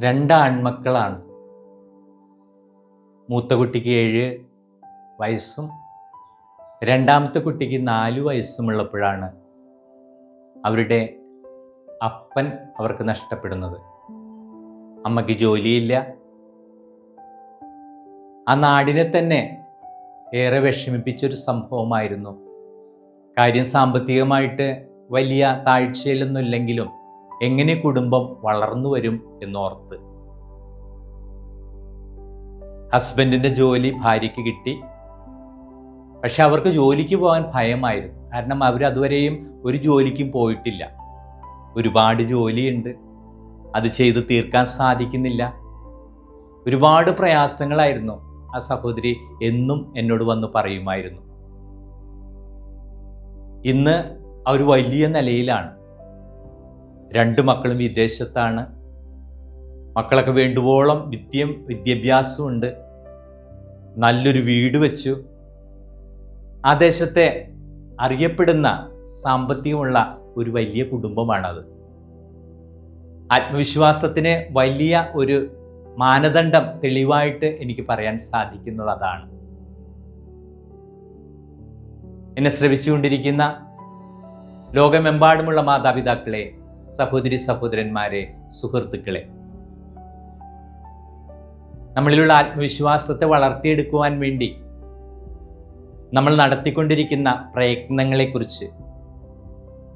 രണ്ട് ആൺമക്കളാണ്. മൂത്ത കുട്ടിക്ക് 7 വയസ്സും രണ്ടാമത്തെ കുട്ടിക്ക് 4 വയസ്സുമുള്ളപ്പോഴാണ് അവരുടെ അപ്പൻ അവർക്ക് നഷ്ടപ്പെടുന്നത്. അമ്മയ്ക്ക് ജോലിയില്ല. ആ നാടിനെ തന്നെ ഏറെ വിഷമിപ്പിച്ചൊരു സംഭവമായിരുന്നു. കാര്യം സാമ്പത്തികമായിട്ട് വലിയ താഴ്ചയിലൊന്നും ഇല്ലെങ്കിലും എങ്ങനെ കുടുംബം വളർന്നു വരും എന്നോർത്ത്. ഹസ്ബൻഡിൻ്റെ ജോലി ഭാര്യയ്ക്ക് കിട്ടി. പക്ഷെ അവർക്ക് ജോലിക്ക് പോകാൻ ഭയമായിരുന്നു. കാരണം അവരതുവരെയും ഒരു ജോലിക്കും പോയിട്ടില്ല. ഒരുപാട് ജോലിയുണ്ട്, അത് ചെയ്ത് തീർക്കാൻ സാധിക്കുന്നില്ല. ഒരുപാട് പ്രയാസങ്ങളായിരുന്നു. ആ സഹോദരി എന്നും എന്നോട് വന്ന് പറയുമായിരുന്നു. ഇന്ന് അവർ വലിയ നിലയിലാണ്. 2 മക്കളും വിദേശത്താണ്. മക്കളൊക്കെ വേണ്ടുവോളം വിദ്യാഭ്യാസമുണ്ട്. നല്ലൊരു വീട് വെച്ചു. ആ ദേശത്തെ അറിയപ്പെടുന്ന സാമ്പത്തികമുള്ള ഒരു വലിയ കുടുംബമാണത്. ആത്മവിശ്വാസത്തിന് വലിയ ഒരു മാനദണ്ഡം തെളിവായിട്ട് എനിക്ക് പറയാൻ സാധിക്കുന്നത് അതാണ്. എന്നെ ശ്രവിച്ചുകൊണ്ടിരിക്കുന്ന ലോകമെമ്പാടുമുള്ള മാതാപിതാക്കളെ, സഹോദരി സഹോദരന്മാരെ, സുഹൃത്തുക്കളെ, നമ്മളിലുള്ള ആത്മവിശ്വാസത്തെ വളർത്തിയെടുക്കുവാൻ വേണ്ടി നമ്മൾ നടത്തിക്കൊണ്ടിരിക്കുന്ന പ്രയത്നങ്ങളെക്കുറിച്ച്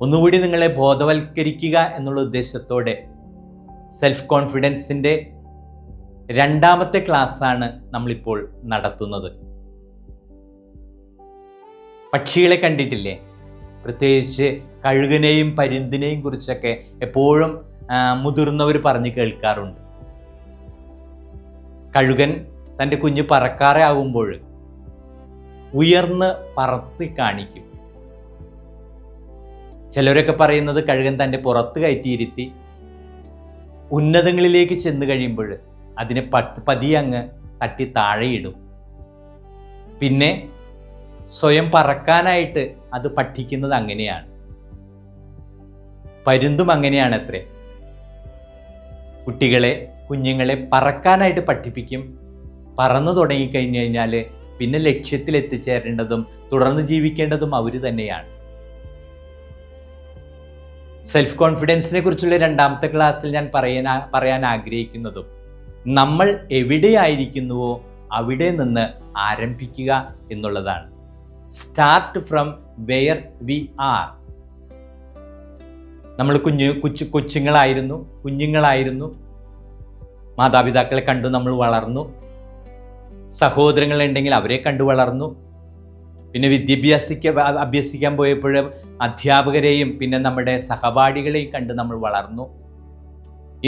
ഒന്നുകൂടി നിങ്ങളെ ബോധവൽക്കരിക്കുക എന്നുള്ള ഉദ്ദേശത്തോടെ സെൽഫ് കോൺഫിഡൻസിൻ്റെ 2ാമത്തെ ക്ലാസ്സാണ് നമ്മളിപ്പോൾ നടത്തുന്നത്. പക്ഷികളെ കണ്ടിട്ടില്ലേ? പ്രത്യേകിച്ച് കഴുകനെയും പരുന്തിനെയും കുറിച്ചൊക്കെ എപ്പോഴും മുതിർന്നവർ പറഞ്ഞ് കേൾക്കാറുണ്ട്. കഴുകൻ തൻ്റെ കുഞ്ഞ് പറക്കാറെ ആകുമ്പോൾ ഉയർന്ന് പറത്തി കാണിക്കും. ചിലരൊക്കെ പറയുന്നത് കഴുകൻ തൻ്റെ പുറത്ത് കയറ്റിയിരുത്തി ഉന്നതങ്ങളിലേക്ക് ചെന്ന് കഴിയുമ്പോൾ അതിനെ പതിയെ അങ്ങ് തട്ടി താഴെയിടും. പിന്നെ സ്വയം പറക്കാനായിട്ട് അത് പഠിക്കുന്നത് അങ്ങനെയാണ്. പരുന്തും അങ്ങനെയാണ് അത്രേ. കുഞ്ഞുങ്ങളെ പറക്കാനായിട്ട് പഠിപ്പിക്കും. പറന്നു തുടങ്ങിക്കഴിഞ്ഞു കഴിഞ്ഞാൽ പിന്നെ ലക്ഷ്യത്തിൽ എത്തിച്ചേരേണ്ടതും തുടർന്ന് ജീവിക്കേണ്ടതും അവർ തന്നെയാണ്. സെൽഫ് കോൺഫിഡൻസിനെ കുറിച്ചുള്ള 2ാമത്തെ ക്ലാസ്സിൽ ഞാൻ പറയാൻ ആഗ്രഹിക്കുന്നതും നമ്മൾ എവിടെയായിരിക്കുന്നുവോ അവിടെ നിന്ന് ആരംഭിക്കുക എന്നുള്ളതാണ്. Start from where we are. നമ്മൾ കുഞ്ഞുങ്ങളായിരുന്നു. മാതാപിതാക്കളെ കണ്ടു നമ്മൾ വളർന്നു. സഹോദരങ്ങളുണ്ടെങ്കിൽ അവരെ കണ്ടു വളർന്നു. പിന്നെ അഭ്യസിക്കാൻ പോയപ്പോൾ അധ്യാപകരെയും പിന്നെ നമ്മുടെ സഹപാഠികളെയും കണ്ട് നമ്മൾ വളർന്നു.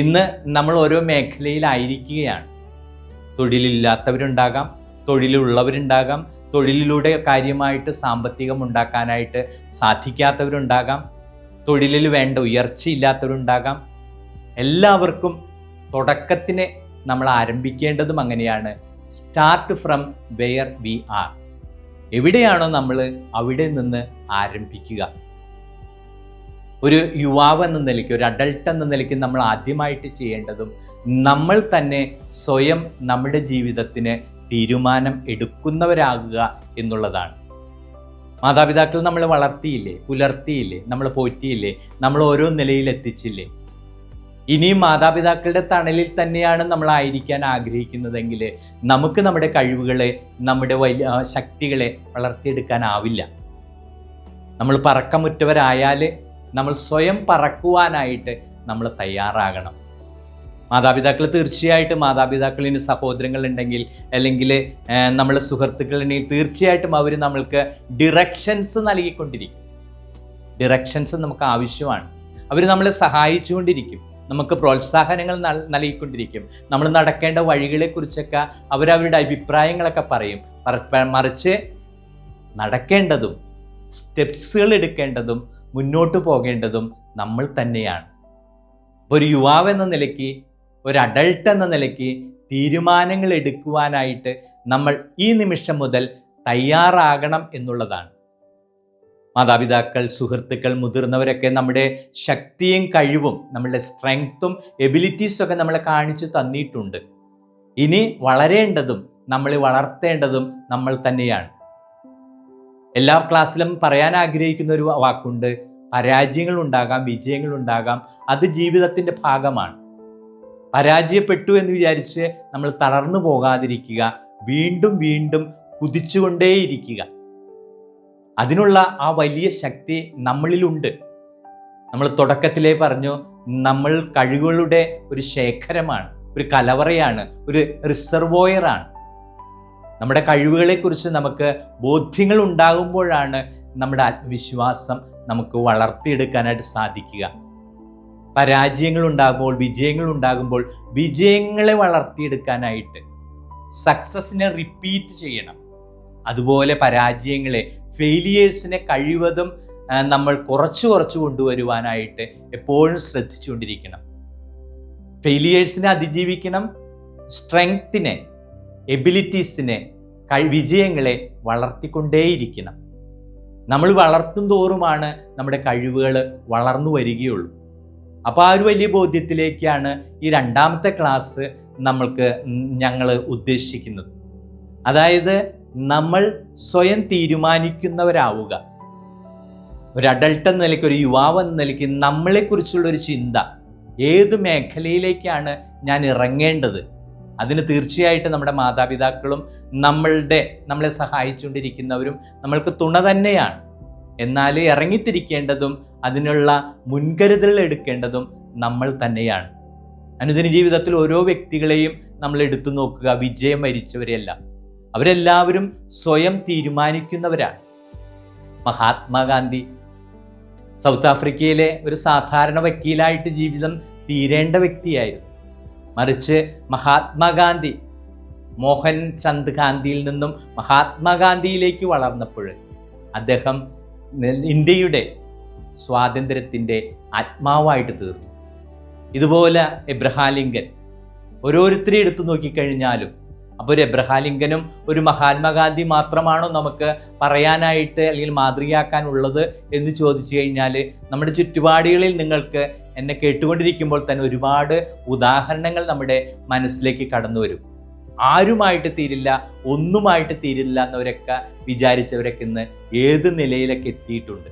ഇന്ന് നമ്മൾ ഓരോ മേഖലയിലായിരിക്കുകയാണ്. തൊഴിലില്ലാത്തവരുണ്ടാകാം, തൊഴിലുള്ളവരുണ്ടാകാം, തൊഴിലിലൂടെ കാര്യമായിട്ട് സാമ്പത്തികം ഉണ്ടാക്കാനായിട്ട് സാധിക്കാത്തവരുണ്ടാകാം, തൊഴിലിൽ വേണ്ട ഉയർച്ചയില്ലാത്തവരുണ്ടാകാം. എല്ലാവർക്കും തുടക്കത്തിന് നമ്മൾ ആരംഭിക്കേണ്ടതും അങ്ങനെയാണ്. Start from where we are. എവിടെയാണോ നമ്മൾ അവിടെ നിന്ന് ആരംഭിക്കുക. ഒരു യുവാവ് എന്ന നിലയ്ക്ക്, ഒരു അഡൾട്ട് എന്ന നിലയ്ക്ക് നമ്മൾ ആദ്യമായിട്ട് ചെയ്യേണ്ടതും നമ്മൾ തന്നെ സ്വയം നമ്മുടെ ജീവിതത്തിന് തീരുമാനം എടുക്കുന്നവരാകുക എന്നുള്ളതാണ്. മാതാപിതാക്കൾ നമ്മളെ വളർത്തിയില്ലേ, പുലർത്തിയില്ലേ, നമ്മളെ പോറ്റിയില്ലേ, നമ്മൾ ഓരോ നിലയിൽ എത്തിച്ചില്ലേ. ഇനിയും മാതാപിതാക്കളുടെ തണലിൽ തന്നെയാണ് നമ്മൾ ആയിരിക്കാൻ ആഗ്രഹിക്കുന്നതെങ്കിൽ നമുക്ക് നമ്മുടെ കഴിവുകളെ, നമ്മുടെ വലിയ ശക്തികളെ വളർത്തിയെടുക്കാനാവില്ല. നമ്മൾ പറക്കമുറ്റവരായാൽ നമ്മൾ സ്വയം പറക്കുവാനായിട്ട് നമ്മൾ തയ്യാറാകണം. മാതാപിതാക്കളിന് സഹോദരങ്ങളുണ്ടെങ്കിൽ അല്ലെങ്കിൽ നമ്മളെ സുഹൃത്തുക്കളുണ്ടെങ്കിൽ തീർച്ചയായിട്ടും അവർ നമ്മൾക്ക് ഡിറക്ഷൻസ് നൽകിക്കൊണ്ടിരിക്കും. ഡിറക്ഷൻസ് നമുക്ക് ആവശ്യമാണ്. അവർ നമ്മളെ സഹായിച്ചുകൊണ്ടിരിക്കും, നമുക്ക് പ്രോത്സാഹനങ്ങൾ നൽകിക്കൊണ്ടിരിക്കും. നമ്മൾ നടക്കേണ്ട വഴികളെക്കുറിച്ചൊക്കെ അവരവരുടെ അഭിപ്രായങ്ങളൊക്കെ പറയും. മറിച്ച് നടക്കേണ്ടതും സ്റ്റെപ്സുകൾ എടുക്കേണ്ടതും മുന്നോട്ട് പോകേണ്ടതും നമ്മൾ തന്നെയാണ്. ഒരു യുവാവ് എന്ന നിലയ്ക്ക്, ഒരു അഡൾട്ട് എന്ന നിലയ്ക്ക് തീരുമാനങ്ങൾ എടുക്കുവാനായിട്ട് നമ്മൾ ഈ നിമിഷം മുതൽ തയ്യാറാകണം എന്നുള്ളതാണ്. മാതാപിതാക്കൾ, സുഹൃത്തുക്കൾ, മുതിർന്നവരൊക്കെ നമ്മുടെ ശക്തിയും കഴിവും, നമ്മളുടെ സ്ട്രെങ്ത്തും എബിലിറ്റീസും ഒക്കെ നമ്മളെ കാണിച്ചു തന്നിട്ടുണ്ട്. ഇനി വളരേണ്ടതും നമ്മളെ വളർത്തേണ്ടതും നമ്മൾ തന്നെയാണ്. എല്ലാ ക്ലാസ്സിലും പറയാൻ ആഗ്രഹിക്കുന്ന ഒരു വാക്കുണ്ട്: പരാജയങ്ങൾ ഉണ്ടാകാം, വിജയങ്ങൾ ഉണ്ടാകാം, അത് ജീവിതത്തിൻ്റെ ഭാഗമാണ്. പരാജയപ്പെട്ടു എന്ന് വിചാരിച്ച് നമ്മൾ തളർന്നു പോകാതിരിക്കുക, വീണ്ടും വീണ്ടും കുതിച്ചുകൊണ്ടേയിരിക്കുക. അതിനുള്ള ആ വലിയ ശക്തി നമ്മളിലുണ്ട്. നമ്മൾ തുടക്കത്തിലേ പറഞ്ഞു, നമ്മൾ കഴിവുകളുടെ ഒരു ശേഖരമാണ്, ഒരു കലവറയാണ്, ഒരു റിസർവോയറാണ്. നമ്മുടെ കഴിവുകളെക്കുറിച്ച് നമുക്ക് ബോധ്യങ്ങൾ ഉണ്ടാകുമ്പോഴാണ് നമ്മുടെ ആത്മവിശ്വാസം നമുക്ക് വളർത്തിയെടുക്കാനായിട്ട് സാധിക്കുക. പരാജയങ്ങൾ ഉണ്ടാകുമ്പോൾ, വിജയങ്ങൾ ഉണ്ടാകുമ്പോൾ, വിജയങ്ങളെ വളർത്തിയെടുക്കാനായിട്ട് സക്സസിനെ റിപ്പീറ്റ് ചെയ്യണം. അതുപോലെ പരാജയങ്ങളെ, ഫെയിലിയേഴ്സിനെ കഴിവതും നമ്മൾ കുറച്ച് കൊണ്ടുവരുവാനായിട്ട് എപ്പോഴും ശ്രദ്ധിച്ചുകൊണ്ടിരിക്കണം. ഫെയിലിയേഴ്സിനെ അതിജീവിക്കണം, സ്ട്രെങ്ത്തിനെ, എബിലിറ്റീസിനെ, വിജയങ്ങളെ വളർത്തിക്കൊണ്ടേയിരിക്കണം. നമ്മൾ വളർത്തും തോറുമാണ് നമ്മുടെ കഴിവുകൾ വളർന്നു വരികയുള്ളൂ. അപ്പോൾ ആ ഒരു വലിയ ബോധ്യത്തിലേക്കാണ് ഈ രണ്ടാമത്തെ ക്ലാസ് ഞങ്ങൾ ഉദ്ദേശിക്കുന്നത്. അതായത് നമ്മൾ സ്വയം തീരുമാനിക്കുന്നവരാവുക. ഒരു അഡൾട്ട് എന്ന നിലയ്ക്ക്, ഒരു യുവാവ് എന്ന നിലയ്ക്ക് നമ്മളെക്കുറിച്ചുള്ളൊരു ചിന്ത, ഏത് മേഖലയിലേക്കാണ് ഞാൻ ഇറങ്ങേണ്ടത്, അതിന് തീർച്ചയായിട്ടും നമ്മുടെ മാതാപിതാക്കളും നമ്മളെ സഹായിച്ചുകൊണ്ടിരിക്കുന്നവരും നമ്മൾക്ക് തുണ തന്നെയാണ്. എന്നാൽ ഇറങ്ങിത്തിരിക്കേണ്ടതും അതിനുള്ള മുൻകരുതലുകൾ എടുക്കേണ്ടതും നമ്മൾ തന്നെയാണ്. അനുദിന ജീവിതത്തിൽ ഓരോ വ്യക്തികളെയും നമ്മൾ എടുത്തു നോക്കുക, വിജയം വരിച്ചവരെല്ലാം, അവരെല്ലാവരും സ്വയം തീരുമാനിക്കുന്നവരാണ്. മഹാത്മാഗാന്ധി സൗത്ത് ആഫ്രിക്കയിലെ ഒരു സാധാരണ വക്കീലായിട്ട് ജീവിതം തീരേണ്ട വ്യക്തിയായിരുന്നു. മറിച്ച് മഹാത്മാഗാന്ധി മോഹൻ ചന്ദ് ഗാന്ധിയിൽ നിന്നും മഹാത്മാഗാന്ധിയിലേക്ക് വളർന്നപ്പോൾ അദ്ദേഹം ഇന്ത്യയുടെ സ്വാതന്ത്ര്യത്തിൻ്റെ ആത്മാവായിട്ട് തീർന്നു. ഇതുപോലെ എബ്രഹാം ലിങ്കൻ, ഓരോരുത്തരെ എടുത്തു നോക്കിക്കഴിഞ്ഞാലും അപ്പോൾ ഒരു എബ്രഹാം ലിങ്കനും ഒരു മഹാത്മാഗാന്ധി മാത്രമാണോ നമുക്ക് പറയാനായിട്ട് അല്ലെങ്കിൽ മാതൃകയാക്കാനുള്ളത് എന്ന് ചോദിച്ചു കഴിഞ്ഞാൽ, നമ്മുടെ ചുറ്റുപാടുകളിൽ നിങ്ങൾക്ക് എന്നെ കേട്ടുകൊണ്ടിരിക്കുമ്പോൾ തന്നെ ഒരുപാട് ഉദാഹരണങ്ങൾ നമ്മുടെ മനസ്സിലേക്ക് കടന്നു വരും. ആരുമായിട്ട് തീരില്ല, ഒന്നുമായിട്ട് തീരില്ല എന്നവരൊക്കെ വിചാരിച്ചവരൊക്കെ ഇന്ന് ഏത് നിലയിലൊക്കെ എത്തിയിട്ടുണ്ട്.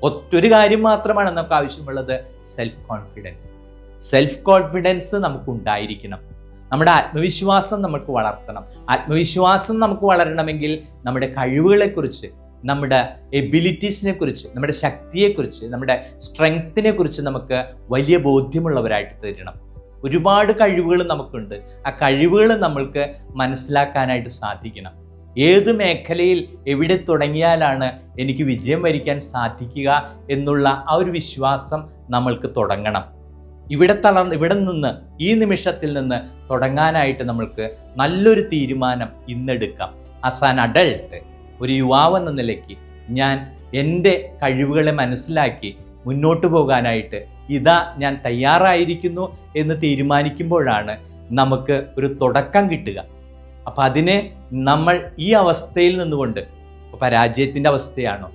ഒറ്റൊരു കാര്യം മാത്രമാണ് നമുക്ക് ആവശ്യമുള്ളത്: സെൽഫ് കോൺഫിഡൻസ്. സെൽഫ് കോൺഫിഡൻസ് നമുക്ക് ഉണ്ടായിരിക്കണം. നമ്മുടെ ആത്മവിശ്വാസം നമുക്ക് വളർത്തണം. ആത്മവിശ്വാസം നമുക്ക് വളരണമെങ്കിൽ നമ്മുടെ കഴിവുകളെക്കുറിച്ച്, നമ്മുടെ എബിലിറ്റീസിനെ കുറിച്ച്, നമ്മുടെ ശക്തിയെക്കുറിച്ച്, നമ്മുടെ സ്ട്രെങ്ത്തിനെ കുറിച്ച് നമുക്ക് വലിയ ബോധ്യമുള്ളവരായിട്ട് തീരണം. ഒരുപാട് കഴിവുകൾ നമുക്കുണ്ട്. ആ കഴിവുകൾ നമ്മൾക്ക് മനസ്സിലാക്കാനായിട്ട് സാധിക്കണം. ഏത് മേഖലയിൽ എവിടെ തുടങ്ങിയാലാണ് എനിക്ക് വിജയം വരിക്കാൻ സാധിക്കുക എന്നുള്ള ആ ഒരു വിശ്വാസം നമ്മൾക്ക് തുടങ്ങണം. ഇവിടെ നിന്ന്, ഈ നിമിഷത്തിൽ നിന്ന് തുടങ്ങാനായിട്ട് നമ്മൾക്ക് നല്ലൊരു തീരുമാനം ഇന്നെടുക്കാം. ആസ് ആൻ അഡൾട്ട്, ഒരു യുവാവെന്ന നിലയ്ക്ക് ഞാൻ എൻ്റെ കഴിവുകളെ മനസ്സിലാക്കി മുന്നോട്ട് പോകാനായിട്ട് ഞാൻ തയ്യാറായിരിക്കുന്നു എന്ന് തീരുമാനിക്കുമ്പോഴാണ് നമുക്ക് ഒരു തുടക്കം കിട്ടുക. അപ്പം അതിന് നമ്മൾ ഈ അവസ്ഥയിൽ നിന്നുകൊണ്ട്, പരാജയത്തിൻ്റെ അവസ്ഥയാണോ,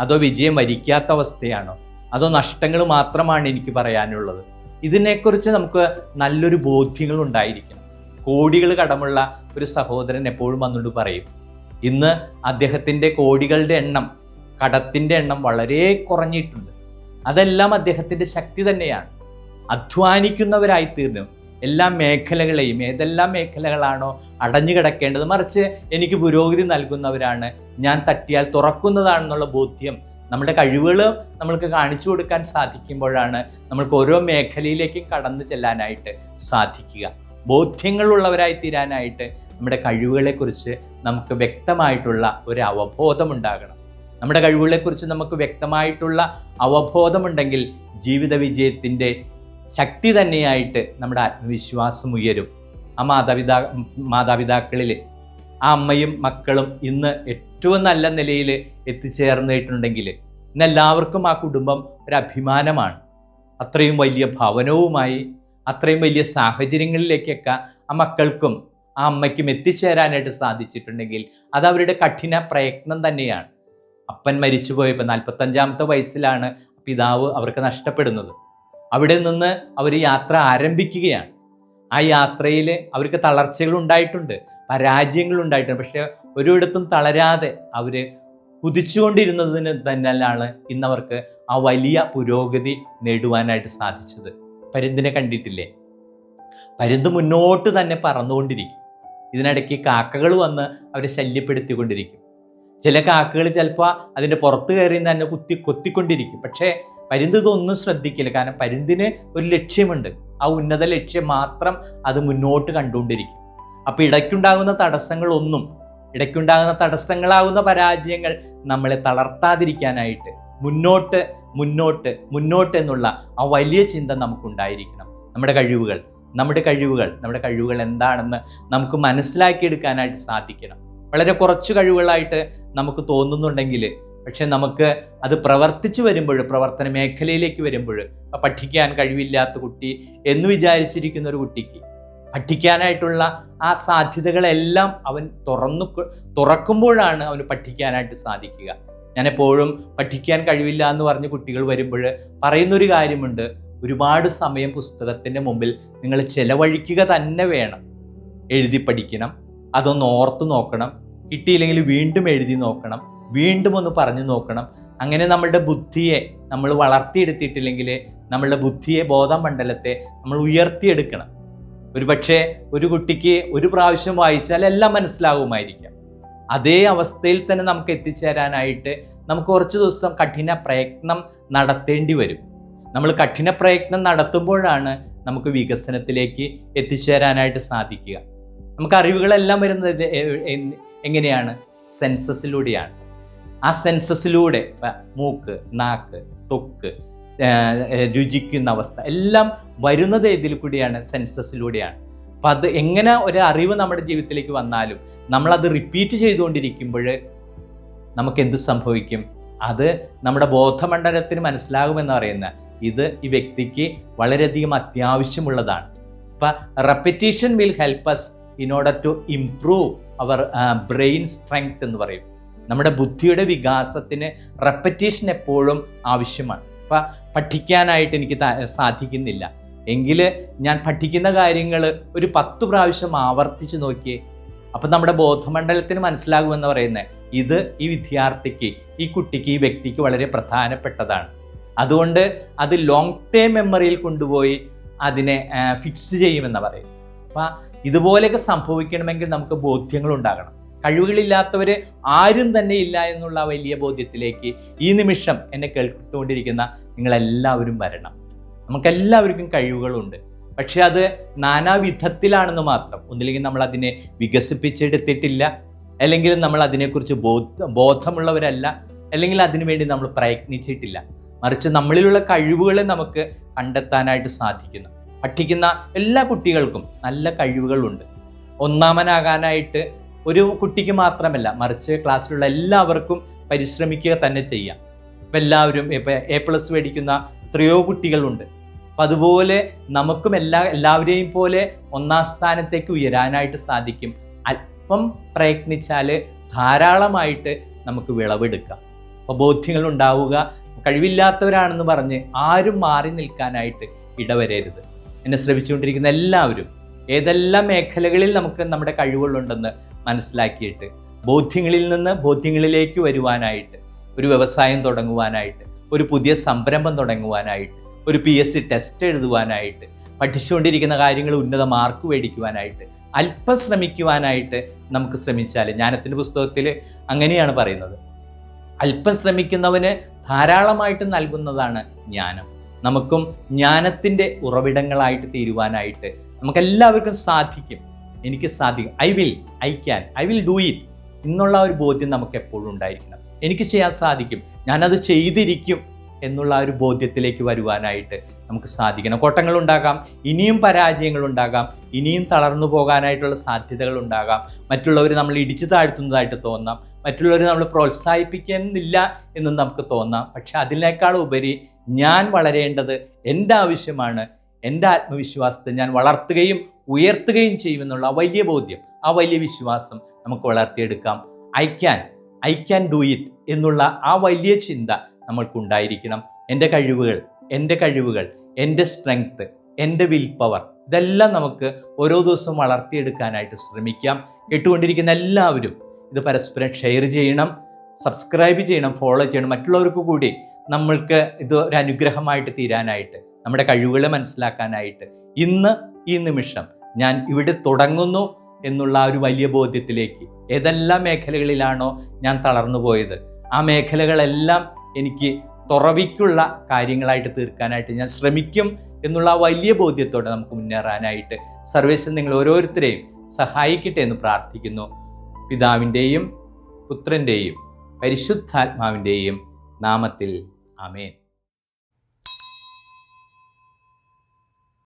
അതോ വിജയം വരിക്കാത്ത അവസ്ഥയാണോ, അതോ നഷ്ടങ്ങൾ മാത്രമാണ് എനിക്ക് പറയാനുള്ളത്, ഇതിനെക്കുറിച്ച് നമുക്ക് നല്ലൊരു ബോധ്യങ്ങൾ ഉണ്ടായിരിക്കണം. കോടികൾ കടമുള്ള ഒരു സഹോദരൻ എപ്പോഴും വന്നുകൊണ്ട് പറയും, ഇന്ന് അദ്ദേഹത്തിൻ്റെ കോടികളുടെ എണ്ണം, കടത്തിൻ്റെ എണ്ണം വളരെ കുറഞ്ഞിട്ടുണ്ട്. അതെല്ലാം അദ്ദേഹത്തിൻ്റെ ശക്തി തന്നെയാണ്. അധ്വാനിക്കുന്നവരായിത്തീർന്നു എല്ലാ മേഖലകളെയും, ഏതെല്ലാം മേഖലകളാണോ അടഞ്ഞു കിടക്കേണ്ടത്, മറിച്ച് എനിക്ക് പുരോഗതി നൽകുന്നവരാണ്, ഞാൻ തട്ടിയാൽ തുറക്കുന്നതാണെന്നുള്ള ബോധ്യം നമ്മുടെ കഴിവുകൾ നമ്മൾക്ക് കാണിച്ചു കൊടുക്കാൻ സാധിക്കുമ്പോഴാണ് നമ്മൾക്ക് ഓരോ മേഖലയിലേക്കും കടന്നു ചെല്ലാനായിട്ട് സാധിക്കുക. ബോധ്യങ്ങളുള്ളവരായി തീരാനായിട്ട് നമ്മുടെ കഴിവുകളെക്കുറിച്ച് നമുക്ക് വ്യക്തമായിട്ടുള്ള ഒരു അവബോധം ഉണ്ടാകണം. നമ്മുടെ കഴിവുകളെക്കുറിച്ച് നമുക്ക് വ്യക്തമായിട്ടുള്ള അവബോധമുണ്ടെങ്കിൽ ജീവിത വിജയത്തിൻ്റെ ശക്തി തന്നെയായിട്ട് നമ്മുടെ ആത്മവിശ്വാസം ഉയരും. ആ മാതാപിതാക്കളിൽ ആ അമ്മയും മക്കളും ഇന്ന് ഏറ്റവും നല്ല നിലയിൽ എത്തിച്ചേർന്നിട്ടുണ്ടെങ്കിൽ ഇന്ന് എല്ലാവർക്കും ആ കുടുംബം ഒരു അഭിമാനമാണ്. അത്രയും വലിയ ഭവനവുമായി, അത്രയും വലിയ സാഹചര്യങ്ങളിലേക്കൊക്കെ ആ മക്കൾക്കും ആ അമ്മയ്ക്കും എത്തിച്ചേരാനായിട്ട് സാധിച്ചിട്ടുണ്ടെങ്കിൽ അത് അവരുടെ കഠിന പ്രയത്നം തന്നെയാണ്. അപ്പൻ മരിച്ചു പോയപ്പോൾ 45-ാമത്തെ വയസ്സിലാണ് പിതാവ് അവർക്ക് നഷ്ടപ്പെടുന്നത്. അവിടെ നിന്ന് അവർ യാത്ര ആരംഭിക്കുകയാണ്. ആ യാത്രയിൽ അവർക്ക് തളർച്ചകൾ ഉണ്ടായിട്ടുണ്ട്, പരാജയങ്ങൾ ഉണ്ടായിട്ടുണ്ട്. പക്ഷെ ഒരിടത്തും തളരാതെ അവർ കുതിച്ചുകൊണ്ടിരുന്നതിന് തന്നെയാണ് ഇന്നവർക്ക് ആ വലിയ പുരോഗതി നേടുവാനായിട്ട് സാധിച്ചത്. പരുന്തിനെ കണ്ടിട്ടില്ലേ? പരുന്ത് മുന്നോട്ട് തന്നെ പറന്നുകൊണ്ടിരിക്കും. ഇതിനിടയ്ക്ക് കാക്കകൾ വന്ന് അവരെ ശല്യപ്പെടുത്തിക്കൊണ്ടിരിക്കും. ചില കാക്കകൾ ചിലപ്പോൾ അതിൻ്റെ പുറത്ത് കയറി തന്നെ കൊത്തിക്കൊണ്ടിരിക്കും. പക്ഷേ പരുന്ത് ഇതൊന്നും ശ്രദ്ധിക്കില്ല. കാരണം പരുന്തിന് ഒരു ലക്ഷ്യമുണ്ട്. ആ ഉന്നത ലക്ഷ്യം മാത്രം അത് മുന്നോട്ട് കണ്ടുകൊണ്ടിരിക്കും. അപ്പോൾ ഇടയ്ക്കുണ്ടാകുന്ന തടസ്സങ്ങളാകുന്ന പരാജയങ്ങൾ നമ്മളെ തളർത്താതിരിക്കാനായിട്ട് മുന്നോട്ട് മുന്നോട്ട് മുന്നോട്ട് എന്നുള്ള ആ വലിയ ചിന്ത നമുക്കുണ്ടായിരിക്കണം. നമ്മുടെ കഴിവുകൾ എന്താണെന്ന് നമുക്ക് മനസ്സിലാക്കിയെടുക്കാനായിട്ട് സാധിക്കണം. വളരെ കുറച്ച് കഴിവുകളായിട്ട് നമുക്ക് തോന്നുന്നുണ്ടെങ്കിൽ, പക്ഷെ നമുക്ക് അത് പ്രവർത്തിച്ചു വരുമ്പോൾ, പ്രവർത്തന മേഖലയിലേക്ക് വരുമ്പോൾ, പഠിക്കാൻ കഴിവില്ലാത്ത കുട്ടി എന്ന് വിചാരിച്ചിരിക്കുന്ന ഒരു കുട്ടിക്ക് പഠിക്കാനായിട്ടുള്ള ആ സാധ്യതകളെല്ലാം അവൻ തുറക്കുമ്പോഴാണ് അവന് പഠിക്കാനായിട്ട് സാധിക്കുക. ഞാൻ എപ്പോഴും പഠിക്കാൻ കഴിവില്ല എന്ന് പറഞ്ഞ് കുട്ടികൾ വരുമ്പോൾ പറയുന്നൊരു കാര്യമുണ്ട്: ഒരുപാട് സമയം പുസ്തകത്തിൻ്റെ മുമ്പിൽ നിങ്ങൾ ചെലവഴിക്കുക തന്നെ വേണം. എഴുതി പഠിക്കണം, അതൊന്ന് ഓർത്ത് നോക്കണം, കിട്ടിയില്ലെങ്കിൽ വീണ്ടും എഴുതി നോക്കണം, വീണ്ടും ഒന്ന് പറഞ്ഞു നോക്കണം. അങ്ങനെ നമ്മളുടെ ബുദ്ധിയെ നമ്മൾ വളർത്തിയെടുത്തിട്ടില്ലെങ്കിൽ നമ്മളുടെ ബുദ്ധിയെ, ബോധമണ്ഡലത്തെ നമ്മൾ ഉയർത്തിയെടുക്കണം. ഒരുപക്ഷെ ഒരു കുട്ടിക്ക് ഒരു പ്രാവശ്യം വായിച്ചാൽ എല്ലാം മനസ്സിലാവുമായിരിക്കാം. അതേ അവസ്ഥയിൽ തന്നെ നമുക്ക് എത്തിച്ചേരാനായിട്ട് നമുക്ക് കുറച്ച് ദിവസം കഠിന പ്രയത്നം നടത്തേണ്ടി വരും. നമ്മൾ കഠിന പ്രയത്നം നടത്തുമ്പോഴാണ് നമുക്ക് വികസനത്തിലേക്ക് എത്തിച്ചേരാനായിട്ട് സാധിക്കുക. നമുക്ക് അറിവുകളെല്ലാം വരുന്നത് എങ്ങനെയാണ്? സെൻസസിലൂടെയാണ്. ആ സെൻസസിലൂടെ മൂക്ക്, നാക്ക്, ത്വക്ക്, രുചിക്കുന്ന അവസ്ഥ എല്ലാം വരുന്നത് ഇതിൽ കൂടിയാണ്, സെൻസസിലൂടെയാണ്. അപ്പം അത് എങ്ങനെ ഒരു അറിവ് നമ്മുടെ ജീവിതത്തിലേക്ക് വന്നാലും നമ്മളത് റിപ്പീറ്റ് ചെയ്തുകൊണ്ടിരിക്കുമ്പോൾ നമുക്ക് എന്ത് സംഭവിക്കും? അത് നമ്മുടെ ബോധമണ്ഡലത്തിന് മനസ്സിലാകുമെന്ന് പറയുന്ന ഇത് ഈ വ്യക്തിക്ക് വളരെയധികം അത്യാവശ്യമുള്ളതാണ്. അപ്പം repetition will help us in order to improve our brain strength എന്ന് പറയും. നമ്മുടെ ബുദ്ധിയുടെ വികാസത്തിന് റെപ്പിറ്റീഷൻ എപ്പോഴും ആവശ്യമാണ്. അപ്പം പഠിക്കാനായിട്ട് എനിക്ക് സാധിക്കുന്നില്ല എങ്കിൽ ഞാൻ പഠിക്കുന്ന കാര്യങ്ങൾ ഒരു 10 പ്രാവശ്യം ആവർത്തിച്ച് നോക്കിയേ. അപ്പം നമ്മുടെ ബോധമണ്ഡലത്തിന് മനസ്സിലാകുമെന്ന് പറയുന്നത് ഇത് ഈ വിദ്യാർത്ഥിക്ക്, ഈ കുട്ടിക്ക്, ഈ വ്യക്തിക്ക് വളരെ പ്രധാനപ്പെട്ടതാണ്. അതുകൊണ്ട് അത് ലോങ് ടേം മെമ്മറിയിൽ കൊണ്ടുപോയി അതിനെ ഫിക്സ് ചെയ്യുമെന്ന് പറയും. അപ്പം ഇതുപോലെയൊക്കെ സംഭവിക്കണമെങ്കിൽ നമുക്ക് ബോധ്യങ്ങൾ ഉണ്ടാകണം. കഴിവുകളില്ലാത്തവർ ആരും തന്നെ ഇല്ല എന്നുള്ള വലിയ ബോധ്യത്തിലേക്ക് ഈ നിമിഷം എന്നെ കേൾക്കൊണ്ടിരിക്കുന്ന നിങ്ങളെല്ലാവരും വരണം. നമുക്കെല്ലാവർക്കും കഴിവുകളുണ്ട്. പക്ഷെ അത് നാനാവിധത്തിലാണെന്ന് മാത്രം. ഒന്നില്ലെങ്കിൽ നമ്മൾ അതിനെ വികസിപ്പിച്ചെടുത്തിട്ടില്ല, അല്ലെങ്കിൽ നമ്മൾ അതിനെക്കുറിച്ച് ബോധമുള്ളവരല്ല, അല്ലെങ്കിൽ അതിനുവേണ്ടി നമ്മൾ പ്രയത്നിച്ചിട്ടില്ല. മറിച്ച് നമ്മളിലുള്ള കഴിവുകളെ നമുക്ക് കണ്ടെത്താനായിട്ട് സാധിക്കുന്നു. പഠിക്കുന്ന എല്ലാ കുട്ടികൾക്കും നല്ല കഴിവുകളുണ്ട്. ഒന്നാമനാകാനായിട്ട് ഒരു കുട്ടിക്ക് മാത്രമല്ല, മറിച്ച് ക്ലാസ്സിലുള്ള എല്ലാവർക്കും പരിശ്രമിക്കുക തന്നെ ചെയ്യാം. ഇപ്പം എല്ലാവരും A+ മേടിക്കുന്ന എത്രയോ കുട്ടികളുണ്ട്. അപ്പം അതുപോലെ നമുക്കും എല്ലാവരെയും പോലെ 1-ാം സ്ഥാനത്തേക്ക് ഉയരാനായിട്ട് സാധിക്കും. അല്പം പ്രയത്നിച്ചാൽ ധാരാളമായിട്ട് നമുക്ക് വിളവെടുക്കാം. അപ്പോൾ ബോധ്യങ്ങൾ ഉണ്ടാവുക. കഴിവില്ലാത്തവരാണെന്ന് പറഞ്ഞ് ആരും മാറി നിൽക്കാനായിട്ട് ഇടവരരുത്. എന്നെ ശ്രമിച്ചുകൊണ്ടിരിക്കുന്ന എല്ലാവരും ഏതെല്ലാം മേഖലകളിൽ നമുക്ക് നമ്മുടെ കഴിവുകളുണ്ടെന്ന് മനസ്സിലാക്കിയിട്ട് ബോധ്യങ്ങളിൽ നിന്ന് ബോധ്യങ്ങളിലേക്ക് വരുവാനായിട്ട്, ഒരു വ്യവസായം തുടങ്ങുവാനായിട്ട്, ഒരു പുതിയ സംരംഭം തുടങ്ങുവാനായിട്ട്, ഒരു PSC ടെസ്റ്റ് എഴുതുവാനായിട്ട്, പഠിച്ചുകൊണ്ടിരിക്കുന്ന കാര്യങ്ങൾ ഉന്നത മാർക്ക് മേടിക്കുവാനായിട്ട്, അല്പം ശ്രമിക്കുവാനായിട്ട് നമുക്ക് ശ്രമിച്ചാൽ, ജ്ഞാനത്തിൻ്റെ പുസ്തകത്തിൽ അങ്ങനെയാണ് പറയുന്നത്, അല്പം ശ്രമിക്കുന്നവന് ധാരാളമായിട്ട് നൽകുന്നതാണ് ജ്ഞാനം. നമുക്കും ജ്ഞാനത്തിൻ്റെ ഉറവിടങ്ങളായിട്ട് തീരുവാനായിട്ട് നമുക്കെല്ലാവർക്കും സാധിക്കും. എനിക്ക് സാധിക്കും. ഐ വിൽ ഡു ഇറ്റ് എന്നുള്ള ഒരു ബോധ്യം നമുക്ക് എപ്പോഴും ഉണ്ടായിരിക്കണം. എനിക്ക് ചെയ്യാൻ സാധിക്കും, ഞാനത് ചെയ്തിരിക്കും എന്നുള്ള ഒരു ബോധ്യത്തിലേക്ക് വരുവാനായിട്ട് നമുക്ക് സാധിക്കണം. കോട്ടങ്ങളുണ്ടാകാം, ഇനിയും പരാജയങ്ങളുണ്ടാകാം, ഇനിയും തളർന്നു പോകാനായിട്ടുള്ള സാധ്യതകൾ ഉണ്ടാകാം. മറ്റുള്ളവർ നമ്മൾ ഇടിച്ചു താഴ്ത്തുന്നതായിട്ട് തോന്നാം, മറ്റുള്ളവർ നമ്മൾ പ്രോത്സാഹിപ്പിക്കുന്നില്ല എന്നും നമുക്ക് തോന്നാം. പക്ഷെ അതിനേക്കാൾ ഉപരി ഞാൻ വളരേണ്ടത് എൻ്റെ ആവശ്യമാണ്. എൻ്റെ ആത്മവിശ്വാസത്തെ ഞാൻ വളർത്തുകയും ഉയർത്തുകയും ചെയ്യുമെന്നുള്ള വലിയ ബോധ്യം, ആ വലിയ വിശ്വാസം നമുക്ക് വളർത്തിയെടുക്കാം. ഐ ക്യാൻ ഡു ഇറ്റ് എന്നുള്ള ആ വലിയ ചിന്ത നമ്മൾക്കുണ്ടായിരിക്കണം. എൻ്റെ കഴിവുകൾ, എൻ്റെ സ്ട്രെങ്ത്, എൻ്റെ വിൽ പവർ, ഇതെല്ലാം നമുക്ക് ഓരോ ദിവസവും വളർത്തിയെടുക്കാനായിട്ട് ശ്രമിക്കാം. കേട്ടുകൊണ്ടിരിക്കുന്ന എല്ലാവരും ഇത് പരസ്പരം ഷെയർ ചെയ്യണം, സബ്സ്ക്രൈബ് ചെയ്യണം, ഫോളോ ചെയ്യണം. മറ്റുള്ളവർക്ക് കൂടി നമ്മൾക്ക് ഇത് ഒരു അനുഗ്രഹമായിട്ട് തീരാനായിട്ട്, നമ്മുടെ കഴിവുകളെ മനസ്സിലാക്കാനായിട്ട്, ഇന്ന് ഈ നിമിഷം ഞാൻ ഇവിടെ തുടങ്ങുന്നു എന്നുള്ള ഒരു വലിയ ബോധ്യത്തിലേക്ക്, ഏതെല്ലാം മേഖലകളിലാണോ ഞാൻ തളർന്നു പോയത്, ആ മേഖലകളെല്ലാം എനിക്ക് തുറവിക്കുള്ള കാര്യങ്ങളായിട്ട് തീർക്കാനായിട്ട് ഞാൻ ശ്രമിക്കും എന്നുള്ള വലിയ ബോധ്യത്തോടെ നമുക്ക് മുന്നേറാനായിട്ട് സർവേശ്വരൻ നിങ്ങൾ ഓരോരുത്തരെയും സഹായിക്കട്ടെ എന്ന് പ്രാർത്ഥിക്കുന്നു. പിതാവിൻ്റെയും പുത്രൻ്റെയും പരിശുദ്ധാത്മാവിൻ്റെയും നാമത്തിൽ ആമേൻ.